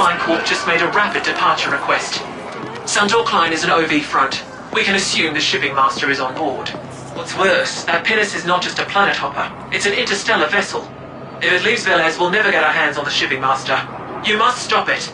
Klein Corp just made a rapid departure request. Sundor Klein is an OV front. We can assume the shipping master is on board. What's worse, that pinnace is not just a planet hopper. It's an interstellar vessel. If it leaves Velez, we'll never get our hands on the shipping master. You must stop it.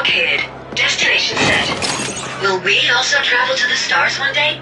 located. Destination set. Will we also travel to the stars one day?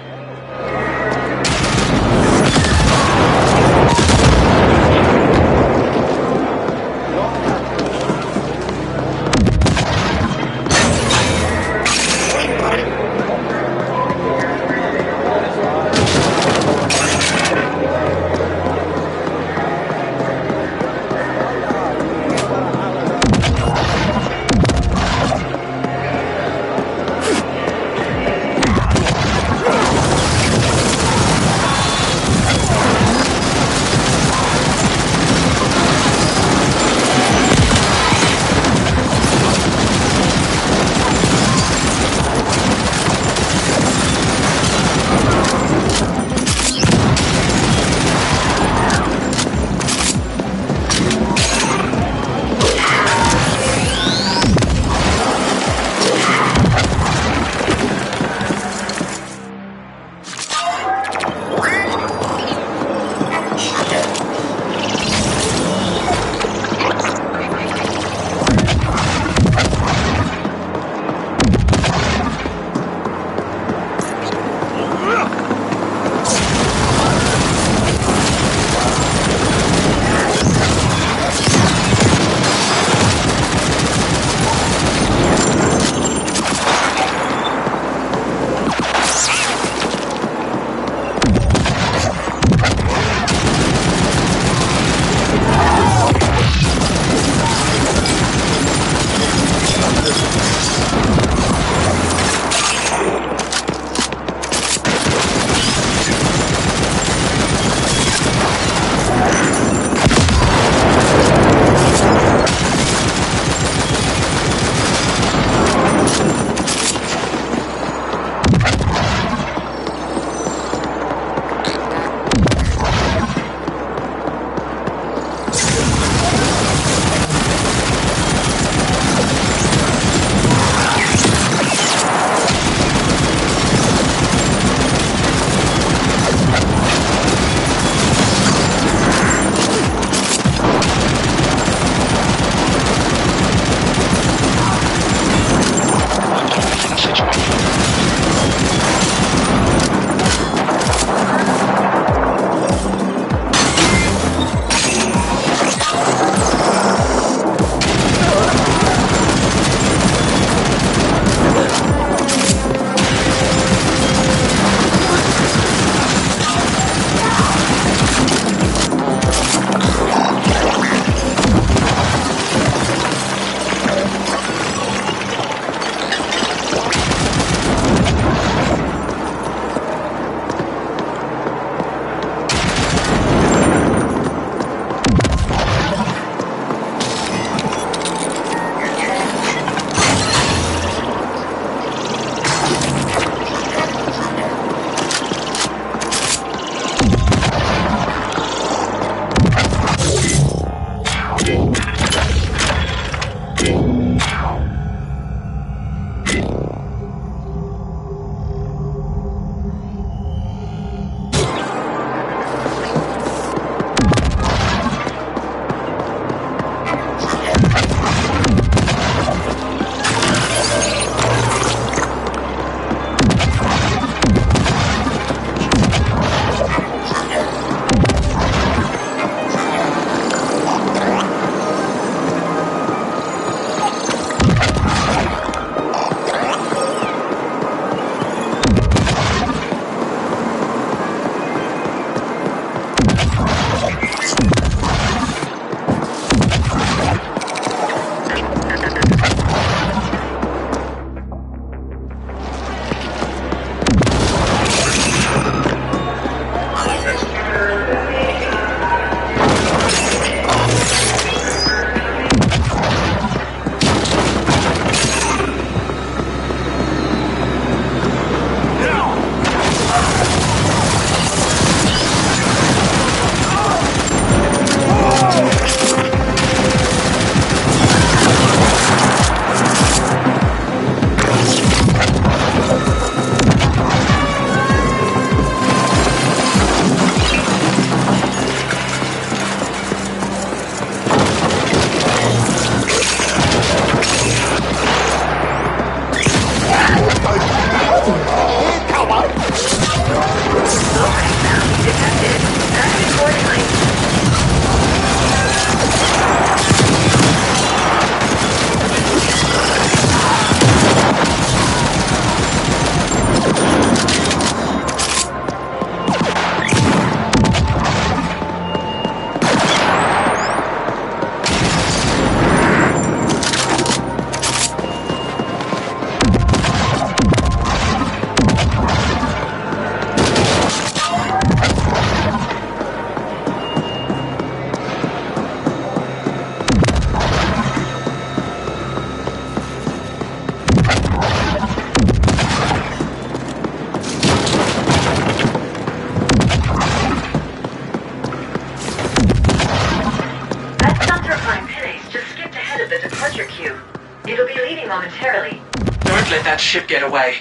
HQ. It'll be leaving momentarily. Don't let that ship get away.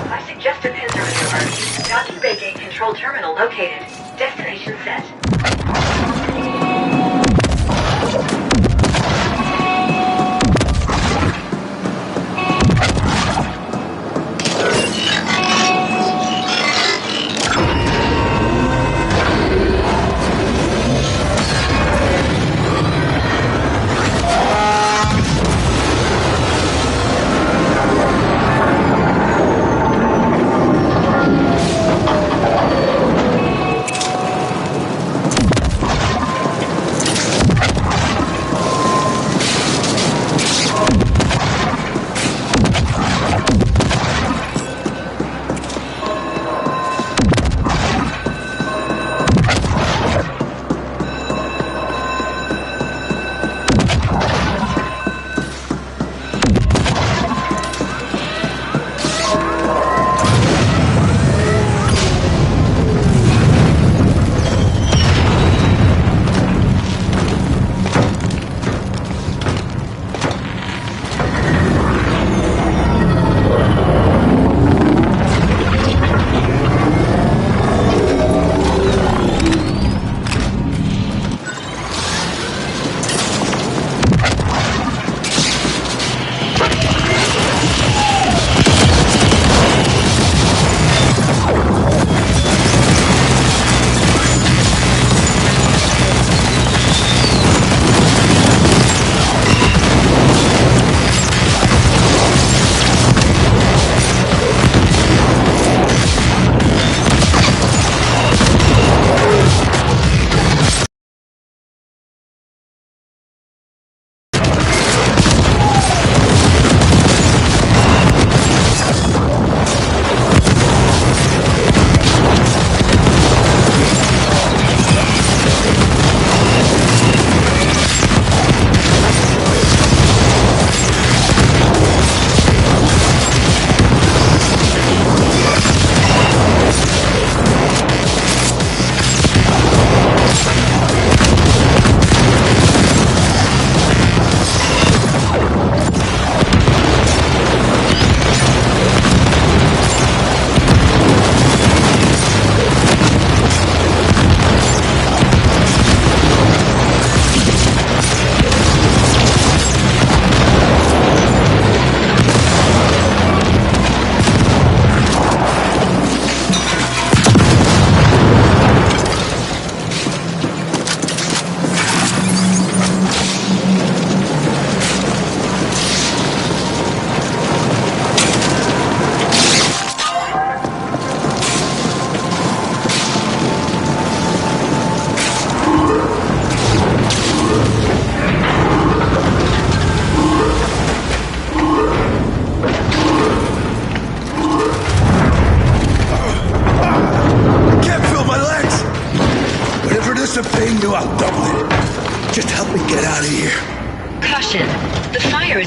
I suggest a pincer maneuver. Docking Bay Gate Control Terminal located. Destination set.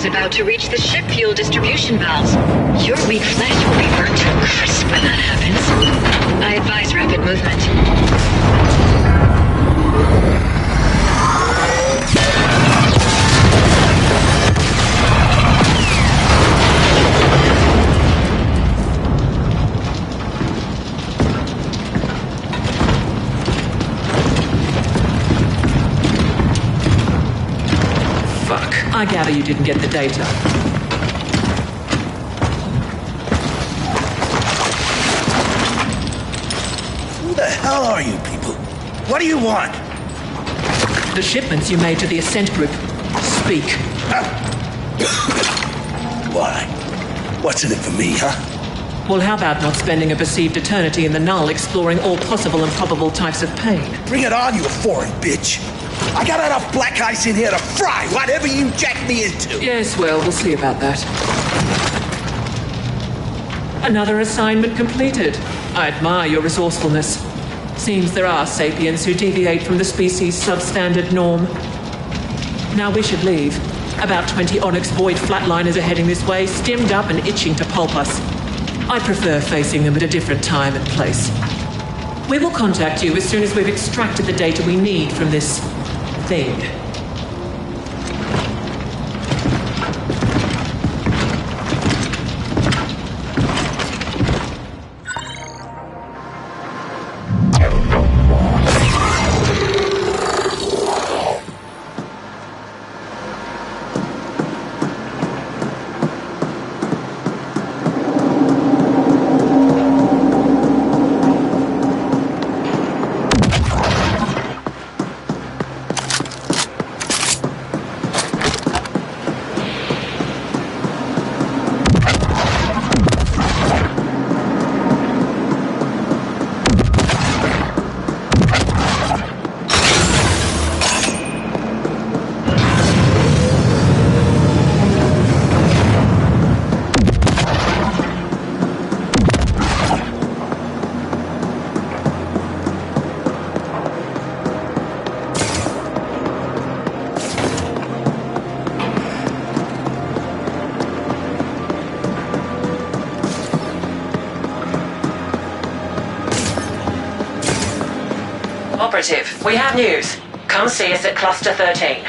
About to reach the ship fuel distribution valves. Your weak flesh will be burnt to a crisp when that happens. I advise rapid movement. I gather you didn't get the data. Who the hell are you people? What do you want? The shipments you made to the Ascent group. Speak. Why? What's in it for me, huh? Well, how about not spending a perceived eternity in the null exploring all possible and probable types of pain? Bring it on, you foreign bitch! I got enough black ice in here to fry whatever you jack me into! Yes, well, we'll see about that. Another assignment completed. I admire your resourcefulness. Seems there are sapiens who deviate from the species' substandard norm. Now we should leave. About 20 Onyx Void flatliners are heading this way, stimmed up and itching to pulp us. I prefer facing them at a different time and place. We will contact you as soon as we've extracted the data we need from this thing. Operative, we have news. Come see us at Cluster 13.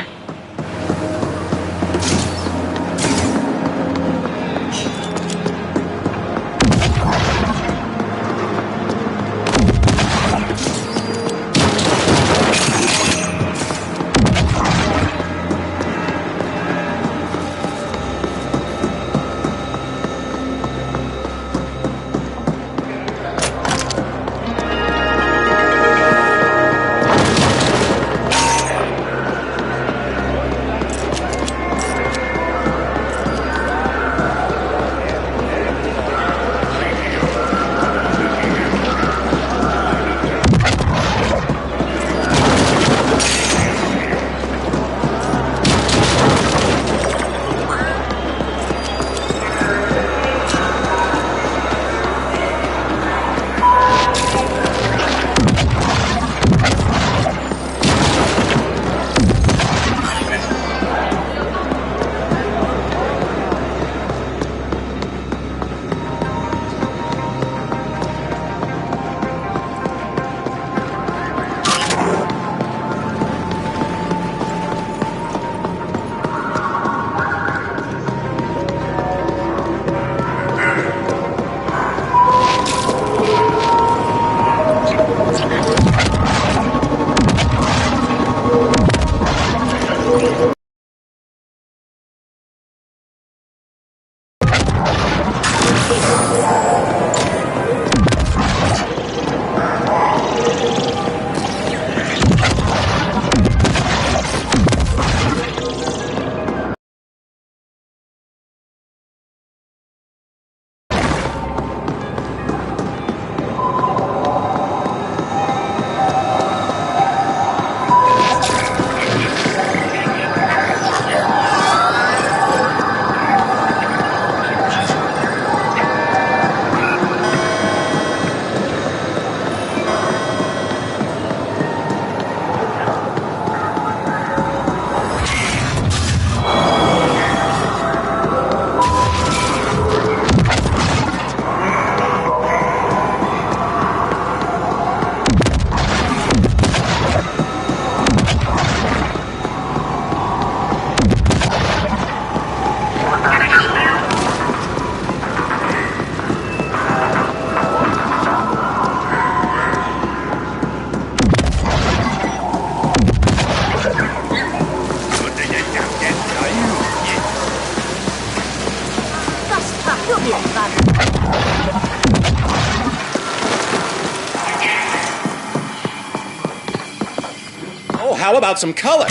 Oh, how about some color?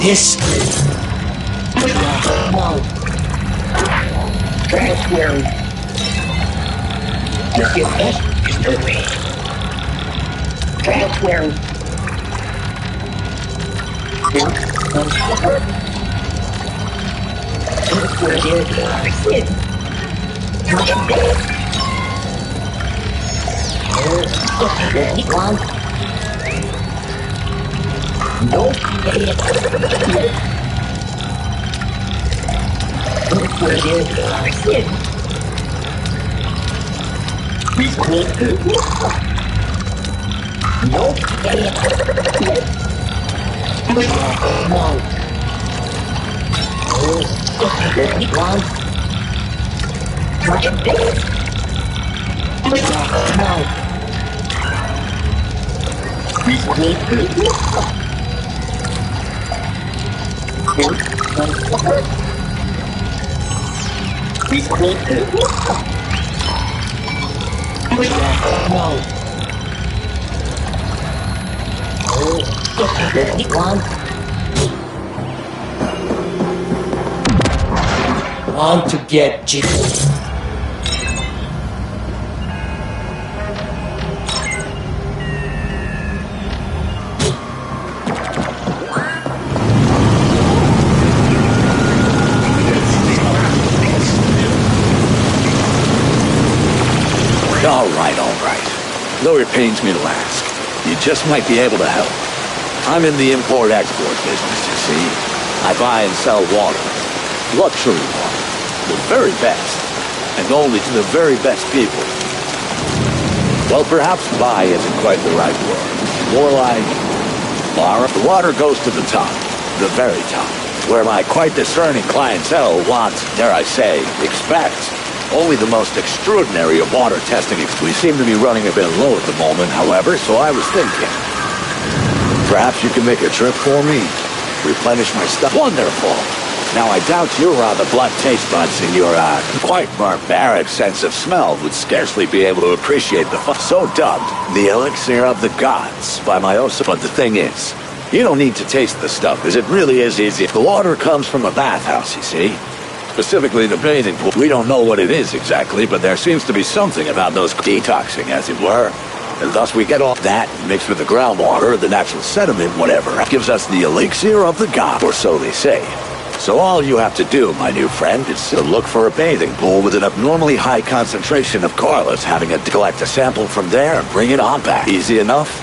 this? No. Transferring. This is the way. Transferring. Want to get G. All right. Though it pains me to ask, you just might be able to help. I'm in the import-export business, you see. I buy and sell water. Luxury water. The very best. And only to the very best people. Well, perhaps buy isn't quite the right word. More like, the water goes to the top. The very top. Where my quite discerning clientele wants, dare I say, expects only the most extraordinary of water testing. We seem to be running a bit low at the moment, however, so I was thinking, perhaps you can make a trip for me? Replenish my stuff? Wonderful! Now, I doubt your rather blunt taste buds and your, quite barbaric sense of smell would scarcely be able to appreciate the so dubbed the elixir of the gods by my own. But the thing is, you don't need to taste the stuff, as it really is easy. The water comes from a bathhouse, you see. Specifically the bathing pool. We don't know what it is exactly, but there seems to be something about those detoxing, as it were. And thus we get off that, mixed with the groundwater, the natural sediment, whatever, gives us the elixir of the god, or so they say. So all you have to do, my new friend, is to look for a bathing pool with an abnormally high concentration of corliss, having to collect a sample from there and bring it on back. Easy enough?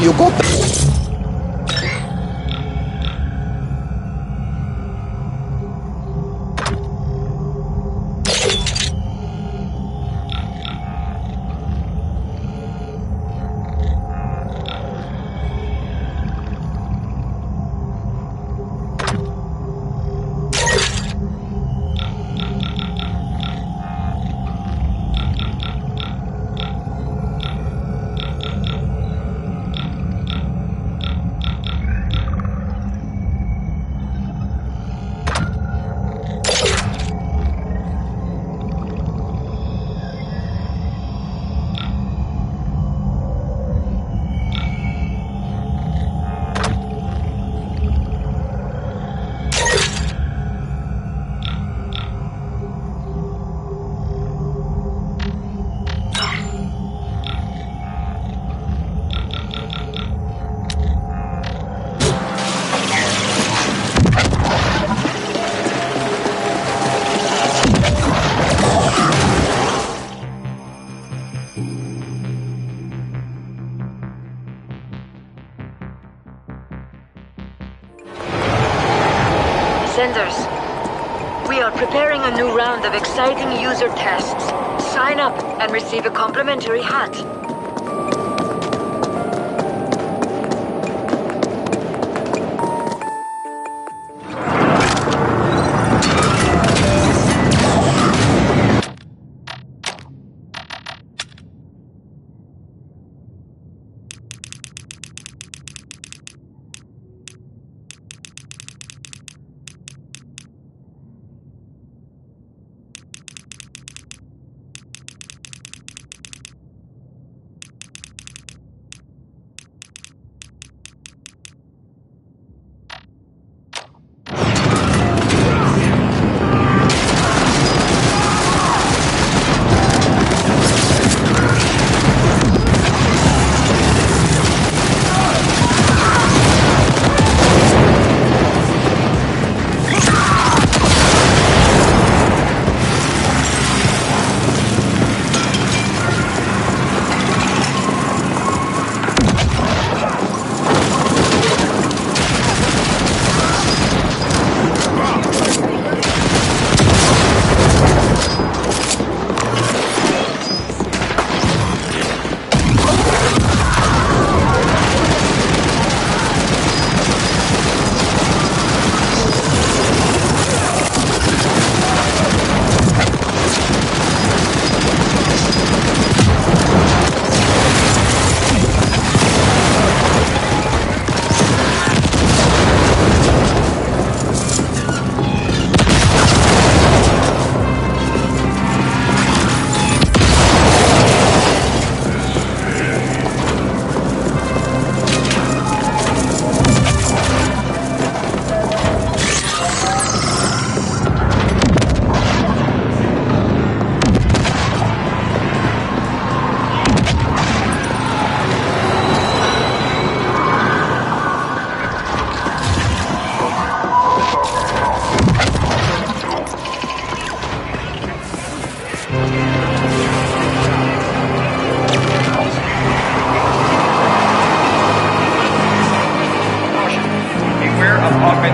You got the Senders, we are preparing a new round of exciting user tests. Sign up and receive a complimentary hat.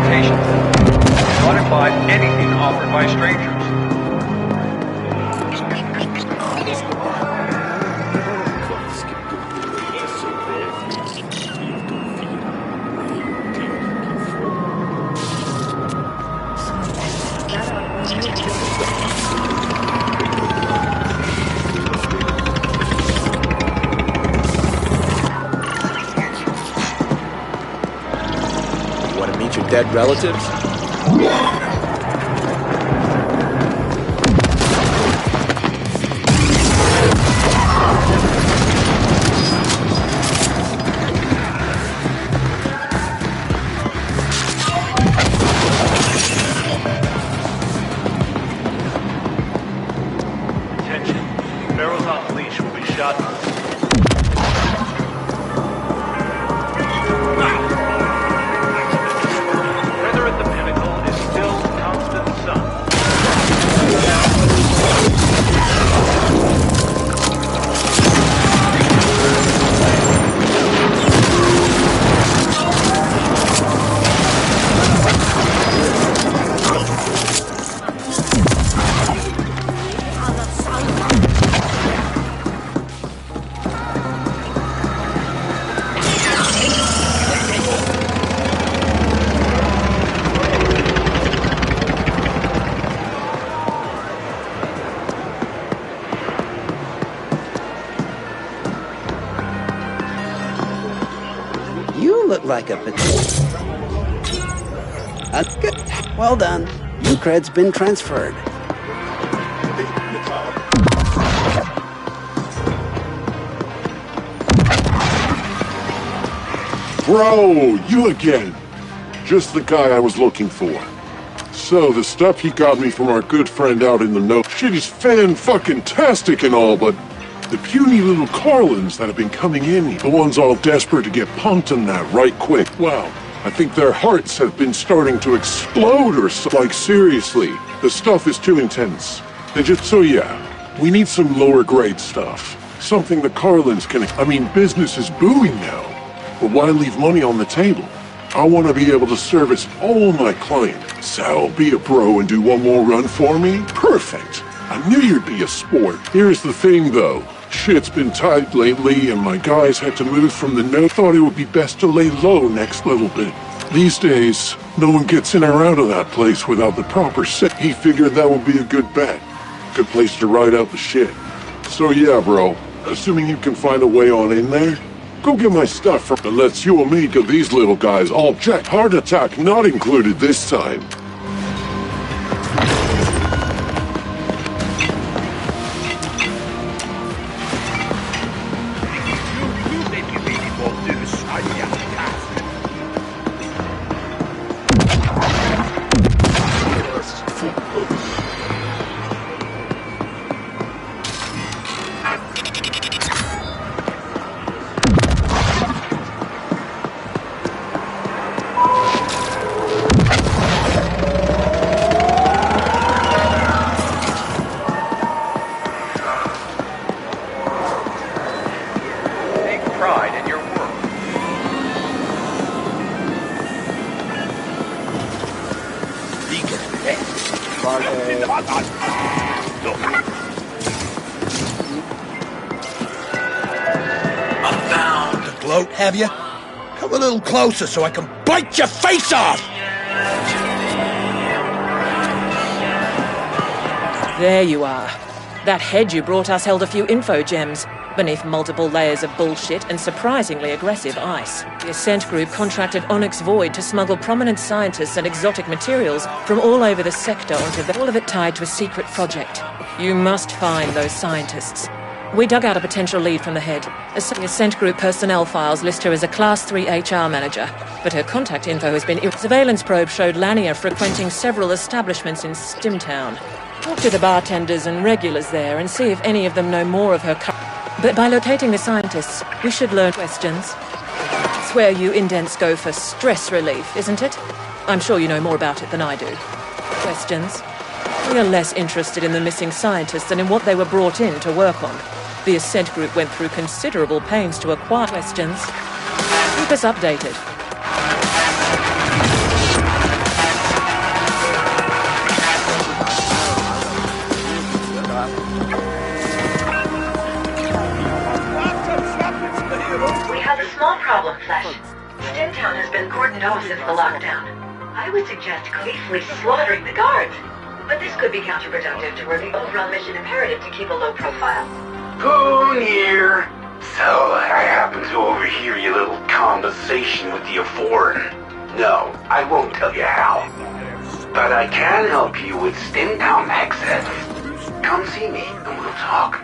orientation. Do not imbibe anything offered by strangers. Want to meet your dead relatives? Attention. Barrels on leash will be shot. Weather at the pinnacle is still constant sun. You look like a good. Well done. Your cred's been transferred. Bro, you again. Just the guy I was looking for. So, the stuff he got me from our good friend out in the north, shit is fan-fucking-tastic and all, but the puny little Carlins that have been coming in, the ones all desperate to get punked in that right quick, wow. I think their hearts have been starting to explode or so. Like, seriously, the stuff is too intense. So yeah, we need some lower grade stuff. Something the Carlins can... I mean, business is booming now. But why leave money on the table? I want to be able to service all my clients. Sal, be a bro and do one more run for me? Perfect. I knew you'd be a sport. Here's the thing, though. Shit's been tight lately, and my guys had to move from the north. Thought it would be best to lay low next little bit. These days, no one gets in or out of that place without the proper set. He figured that would be a good bet. Good place to ride out the shit. So yeah, bro. Assuming you can find a way on in there, go get my stuff from... Let's you and me give these little guys all check. Heart attack not included this time. Gloat, have you? Come a little closer so I can bite your face off! There you are. That head you brought us held a few info gems, beneath multiple layers of bullshit and surprisingly aggressive ice. The Ascent group contracted Onyx Void to smuggle prominent scientists and exotic materials from all over the sector onto all of it tied to a secret project. You must find those scientists. We dug out a potential lead from the head. The Ascent group personnel files list her as a Class 3 HR manager, but her contact info has been... Surveillance probe showed Lanier frequenting several establishments in Stimtown. Talk to the bartenders and regulars there and see if any of them know more of her... But by locating the scientists, we should learn questions. It's where you indents go for stress relief, isn't it? I'm sure you know more about it than I do. Questions? We are less interested in the missing scientists than in what they were brought in to work on. The Ascent group went through considerable pains to acquire questions. Keep us updated. small problem, Flesh. Stintown has been cordoned off since the lockdown. I would suggest gleefully slaughtering the guards, but this could be counterproductive toward the overall mission imperative to keep a low profile. Who near? So, I happen to overhear your little conversation with the foreign. No, I won't tell you how. But I can help you with Stintown access. Come see me and we'll talk.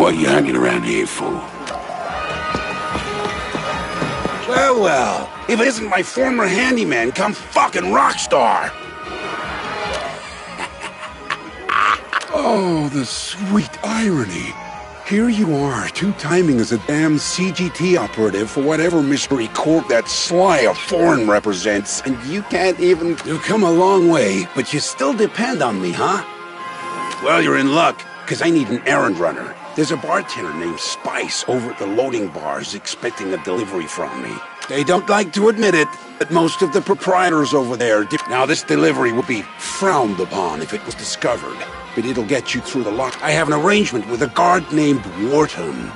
What you hanging around here for? Well, if it isn't my former handyman come fucking rock star. Oh, the sweet irony. Here you are, two-timing as a damn CGT operative for whatever mystery corp that sly of foreign represents, and you can't even... You've come a long way, but you still depend on me, huh? Well, you're in luck, because I need an errand runner. There's a bartender named Spice over at the loading bars expecting a delivery from me. They don't like to admit it, but most of the proprietors over there... Now, this delivery would be frowned upon if it was discovered, but it'll get you through the lock. I have an arrangement with a guard named Wharton.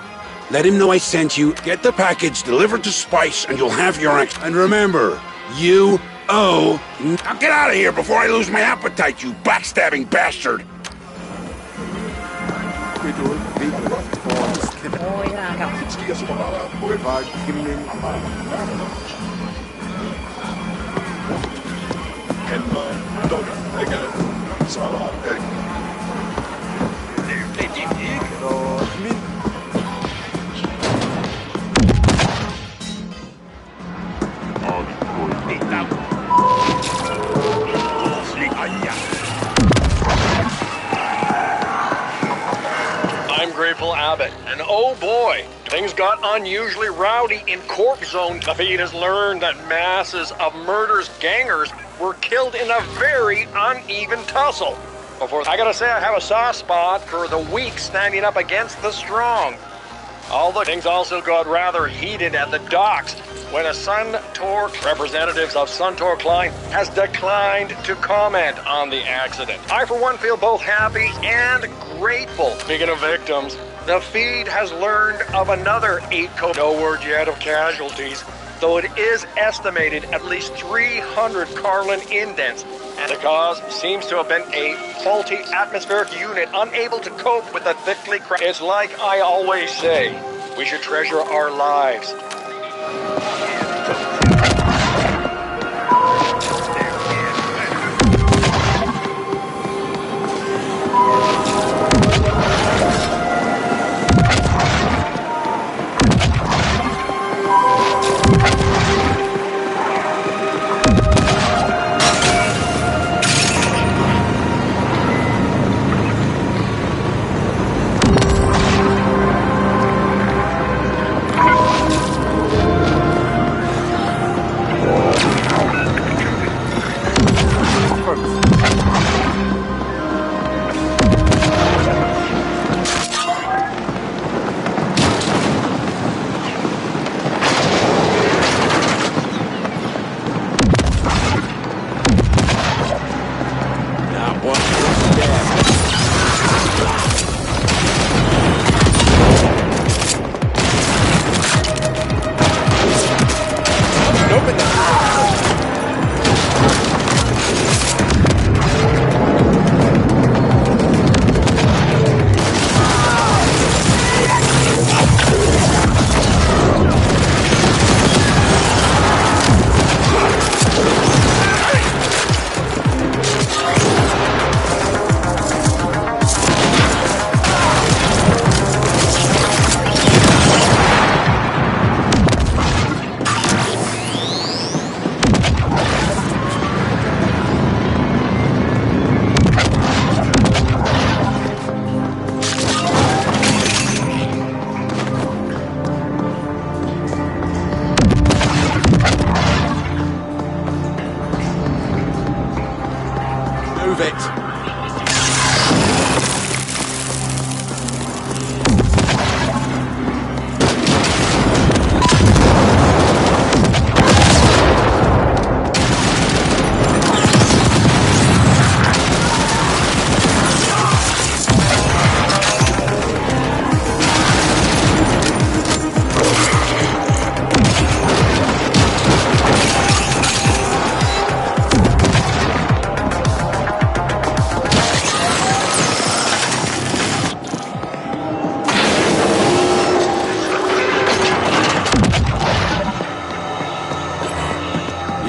Let him know I sent you, get the package delivered to Spice, and you'll have your... And remember, you owe... Now get out of here before I lose my appetite, you backstabbing bastard! I'm Grateful Abbott, and oh boy, things got unusually rowdy in Corp Zone. The feed has learned that masses of murderous gangers were killed in a very uneven tussle. Before I gotta say, I have a soft spot for the weak standing up against the strong. Although things also got rather heated at the docks when a Suntor representatives of Suntor Klein has declined to comment on the accident. I, for one, feel both happy and grateful. Speaking of victims, the feed has learned of another 8 no word yet of casualties, though it is estimated at least 300 Carlin indents, and the cause seems to have been a faulty atmospheric unit unable to cope with the thickly It's like I always say, we should treasure our lives.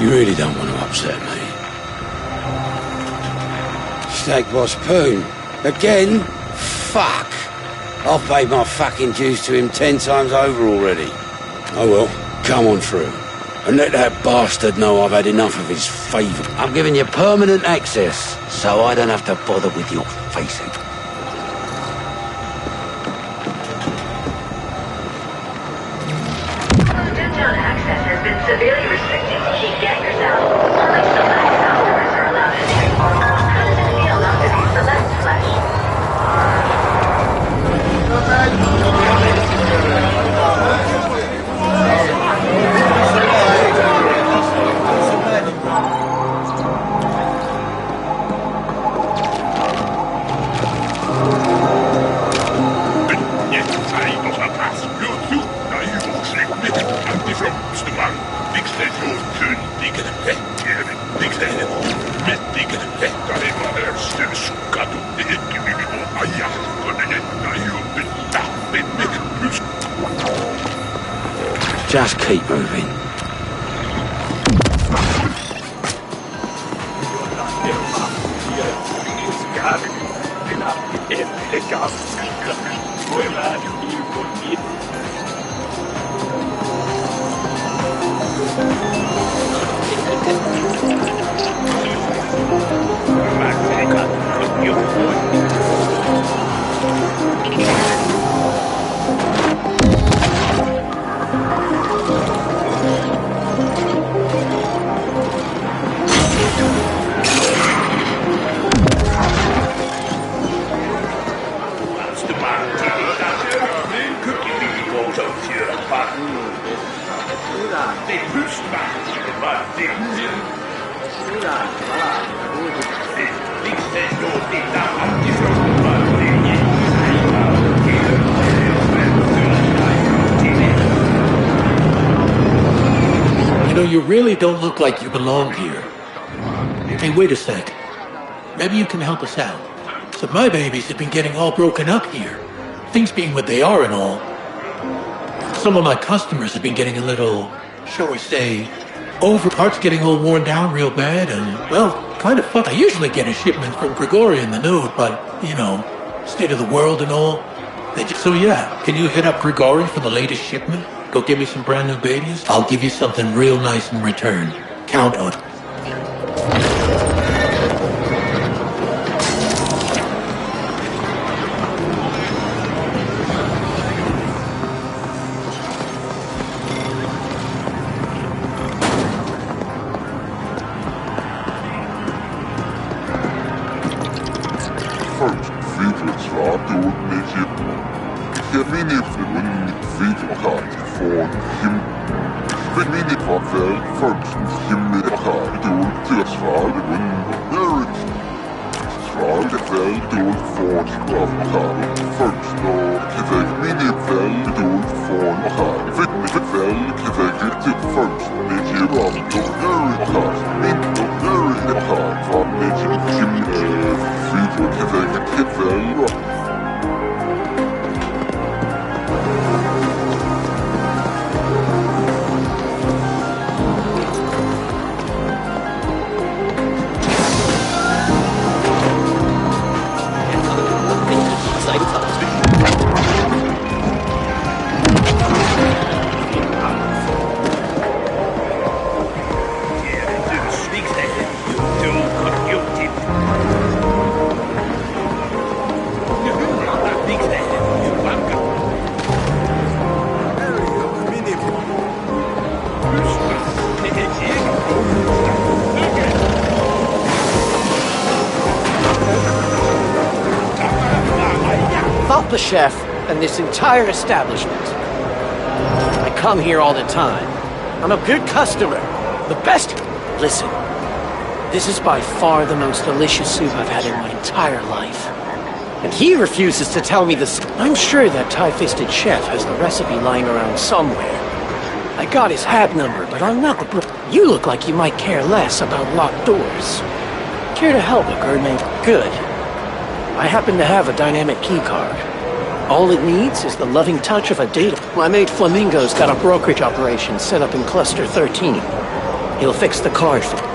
You really don't want to upset me. Steak Boss Poon. Again? Fuck. I've paid my fucking dues to him 10 times over already. Oh well, come on through. And let that bastard know I've had enough of his favour. I'm giving you permanent access, so I don't have to bother with your facing. Downtown access has been severely restricted to keep gangers out. Only select hours are allowed in here. How does it feel not to be select flesh? Just keep moving. You really don't look like you belong here. Hey, wait a sec. Maybe you can help us out. So my babies have been getting all broken up here. Things being what they are and all. Some of my customers have been getting a little, shall we say, over parts getting all worn down real bad and, well, kind of fucked. I usually get a shipment from Gregory in the Nude, but, you know, state of the world and all. So yeah, can you hit up Gregory for the latest shipment? Go give me some brand new babies. I'll give you something real nice in return. Count on it. The chef and this entire establishment. I come here all the time. I'm a good customer. The best. Listen, this is by far the most delicious soup I've had in my entire life. And he refuses to tell me this. I'm sure that tie-fisted chef has the recipe lying around somewhere. I got his hat number, but I'm not the You look like you might care less about locked doors. Care to help a grenade? Good. I happen to have a dynamic keycard. All it needs is the loving touch of a data. My mate Flamingo's got a brokerage operation set up in Cluster 13. He'll fix the card for...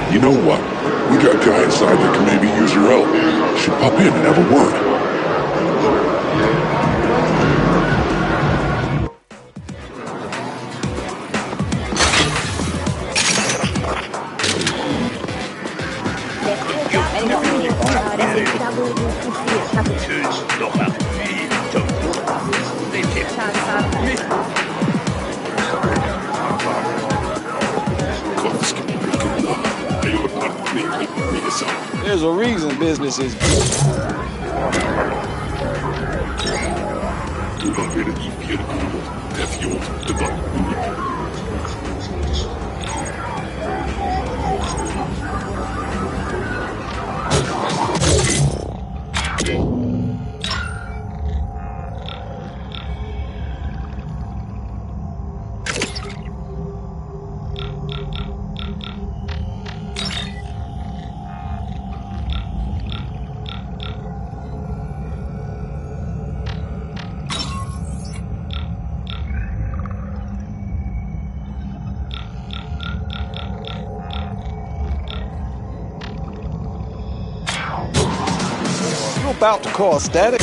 You know what? We got a guy inside that can maybe use your help. Should pop in and have a word. There's a reason business is... About to cause static.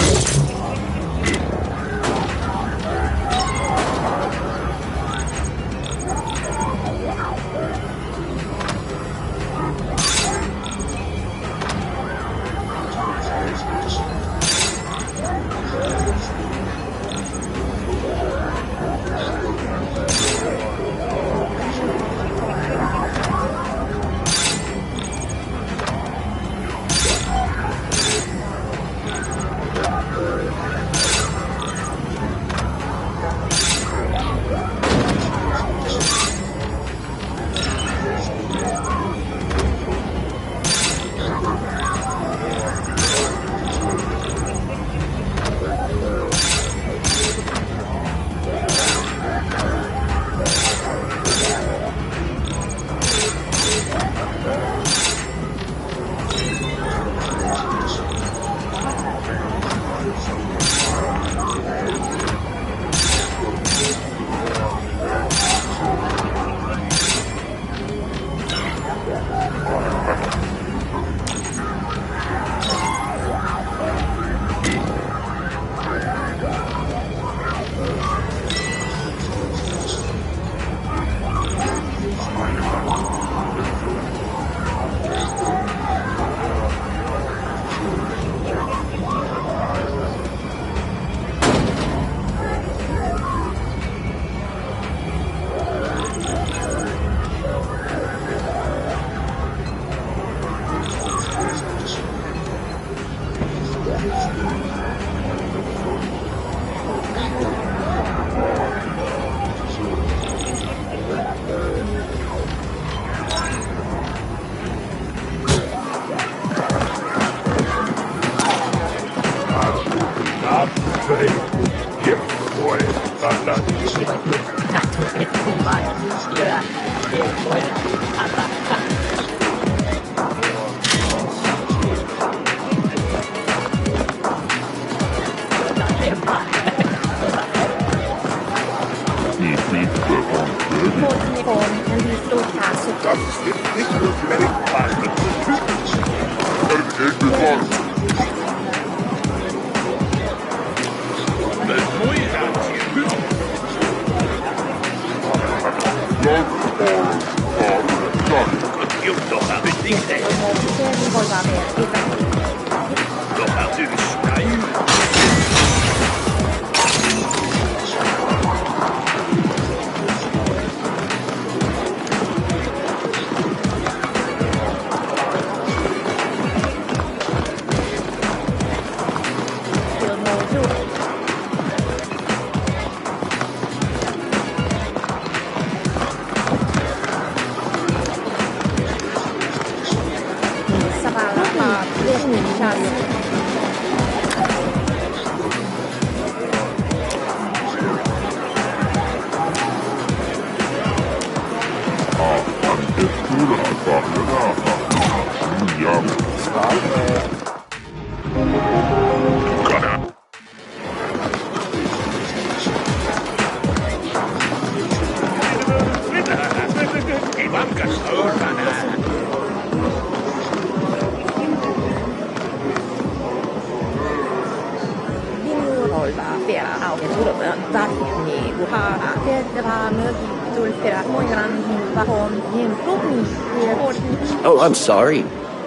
Oh, I'm sorry.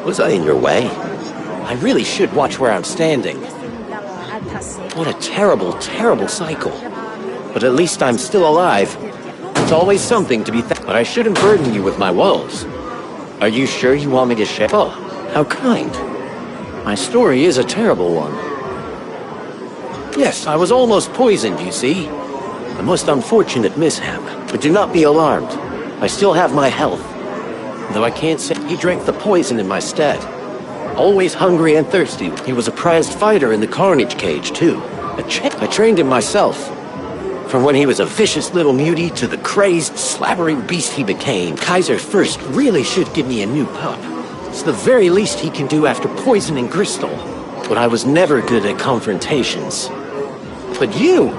Was I in your way? I really should watch where I'm standing. What a terrible, terrible cycle. But at least I'm still alive. It's always something to be but I shouldn't burden you with my woes. Are you sure you want me to share? Oh, how kind. My story is a terrible one. Yes, I was almost poisoned, you see. A most unfortunate mishap. But do not be alarmed. I still have my health. Though I can't say he drank the poison in my stead. Always hungry and thirsty. He was a prized fighter in the Carnage Cage, too. I trained him myself. From when he was a vicious little mutie to the crazed, slabbering beast he became, Kaiser first really should give me a new pup. It's the very least he can do after poisoning Crystal. But I was never good at confrontations. But you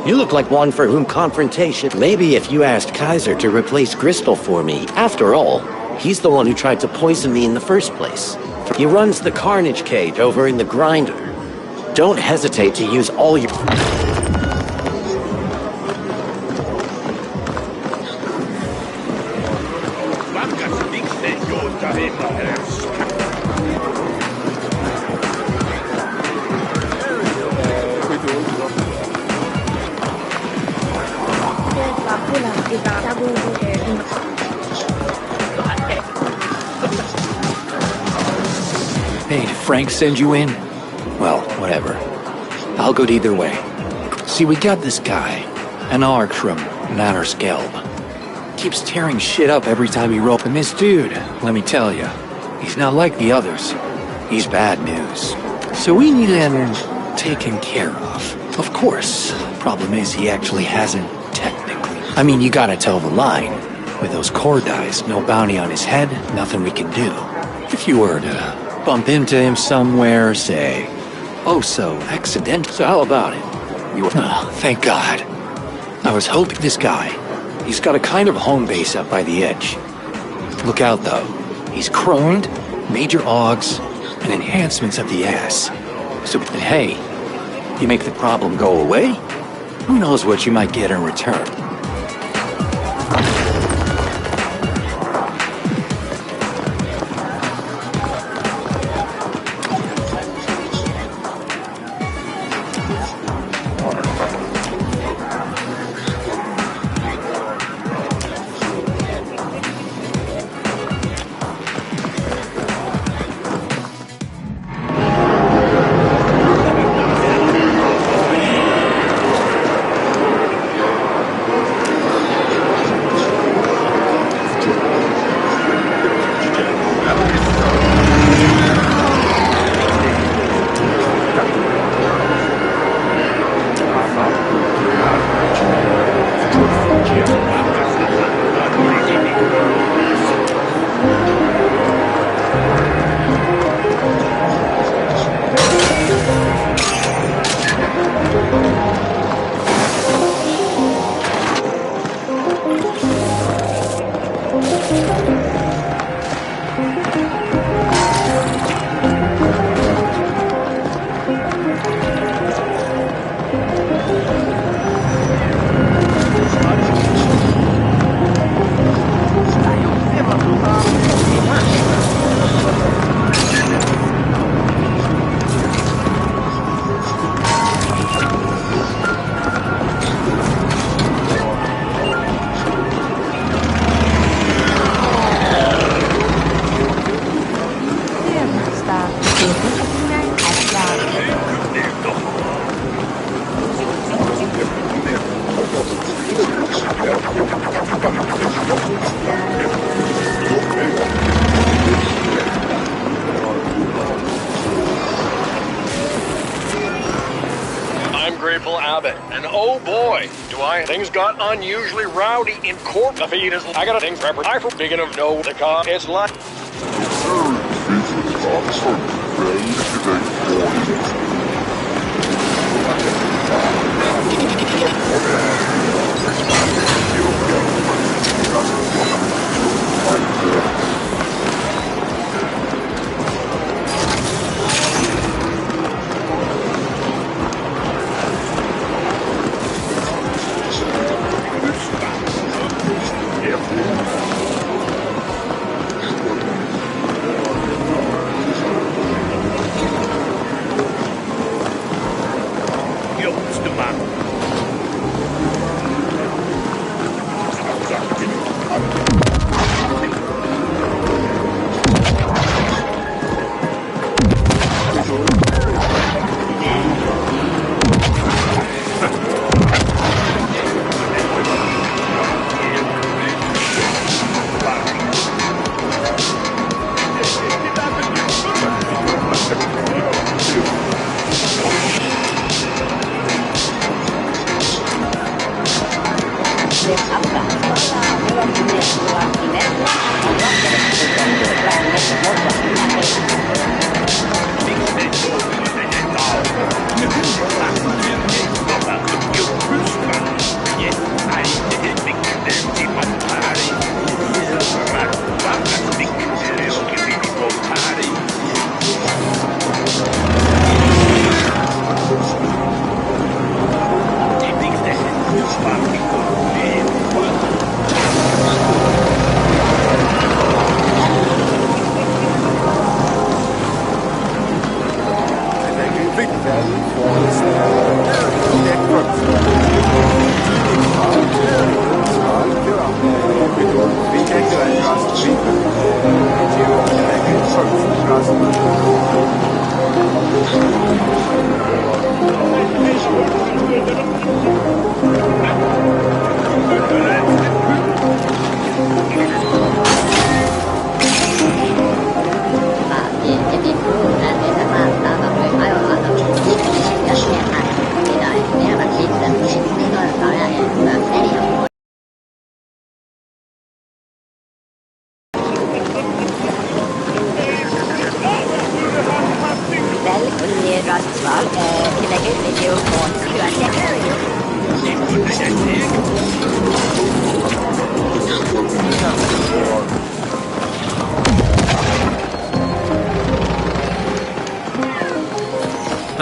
look like one for whom confrontation... Maybe if you asked Kaiser to replace Crystal for me, after all, he's the one who tried to poison me in the first place. He runs the Carnage Cage over in the Grinder. Don't hesitate to use all your... Hey, did Frank send you in? Well, whatever. I'll go either way. See, we got this guy, an arc from Nanner's Gelb. Keeps tearing shit up every time he rolls. And this dude, let me tell you, he's not like the others. He's bad news. So we need him taken care of. Of course. Problem is, he actually hasn't technically. I mean, you gotta tell the line. With those core dies, no bounty on his head, nothing we can do. If you were to bump into him somewhere, say, oh so accidental. So how about it? Oh, thank God. I was hoping this guy, he's got a kind of home base up by the edge. Look out though, he's croned, major augs, and enhancements of the ass. So, hey, you make the problem go away? Who knows what you might get in return? Abbott, and oh boy, things got unusually rowdy in court. The feed is, I got a thing for I for big enough no the car. It's like.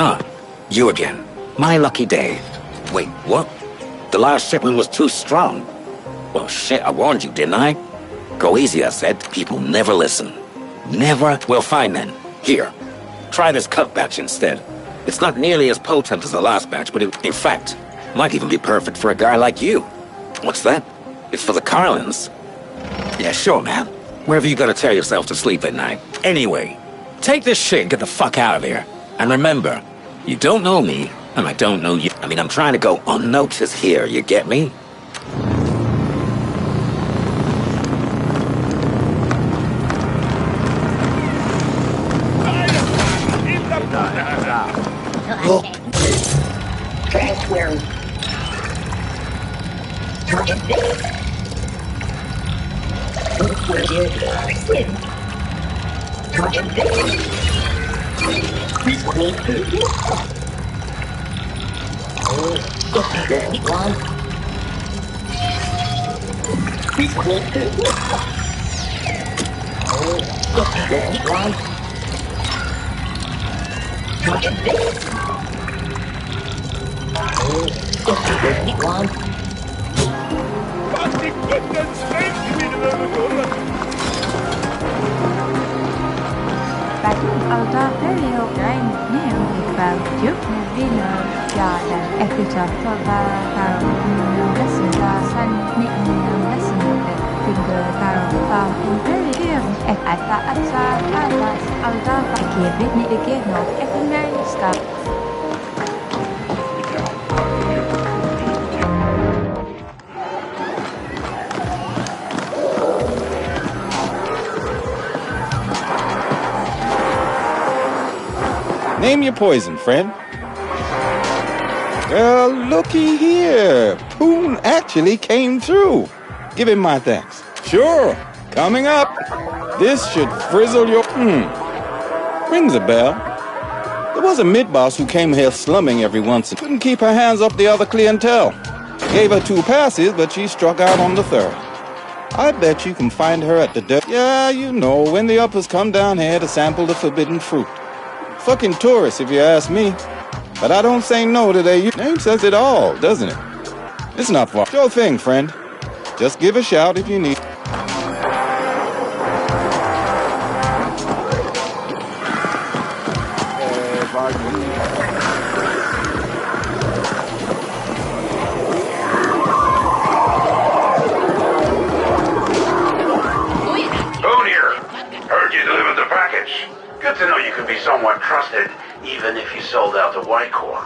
Ah, you again. My lucky day. Wait, what? The last shipment was too strong. Well, shit, I warned you, didn't I? Go easy, I said. People never listen. Never? Well, fine then. Here, try this cut batch instead. It's not nearly as potent as the last batch, but in fact, might even be perfect for a guy like you. What's that? It's for the Carlins. Yeah, sure, man. Wherever you gotta tear yourself to sleep at night. Anyway, take this shit and get the fuck out of here. And remember, you don't know me, and I don't know you. I mean, I'm trying to go unnoticed here, you get me? Bạn Auto Perio Train nếu vào trước Winner Garden Episode và vào lesson xanh niệm lesson finger vào Imperium Ata Atsa Atas Auto Fakir Britney Igeno Epimen Stop. Name your poison, friend. Well, looky here. Poon actually came through. Give him my thanks. Sure. Coming up. This should frizzle your... Rings a bell. There was a mid-boss who came here slumming every once and couldn't keep her hands off the other clientele. Gave her 2 passes, but she struck out on the 3rd. I bet you can find her at the Yeah, you know, when the uppers come down here to sample the forbidden fruit. Fucking tourists, if you ask me. But I don't say no to their name says it all, doesn't it? It's not far. Sure thing, friend. Just give a shout if you need. Good to know you can be somewhat trusted, even if you sold out to White Corps.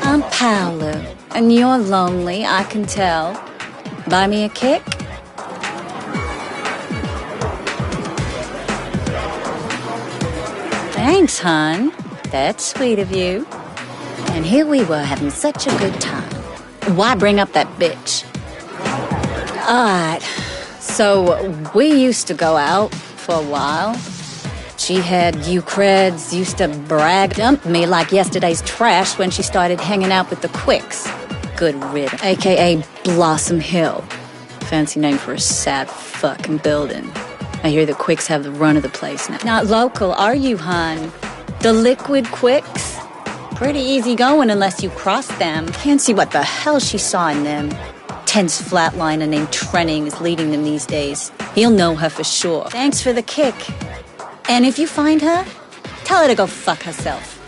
I'm Paolo, and you're lonely, I can tell. Buy me a kick? Thanks, hon. That's sweet of you. And here we were having such a good time. Why bring up that bitch? Alright, so we used to go out for a while. She had you creds, used to brag, dumped me like yesterday's trash when she started hanging out with the Quicks. Good riddance. AKA Blossom Hill. Fancy name for a sad fucking building. I hear the Quicks have the run of the place now. Not local, are you, hon? The Liquid Quicks? Pretty easy going unless you cross them. Can't see what the hell she saw in them. Tense flatliner named Trenning is leading them these days. He'll know her for sure. Thanks for the kick. And if you find her, tell her to go fuck herself.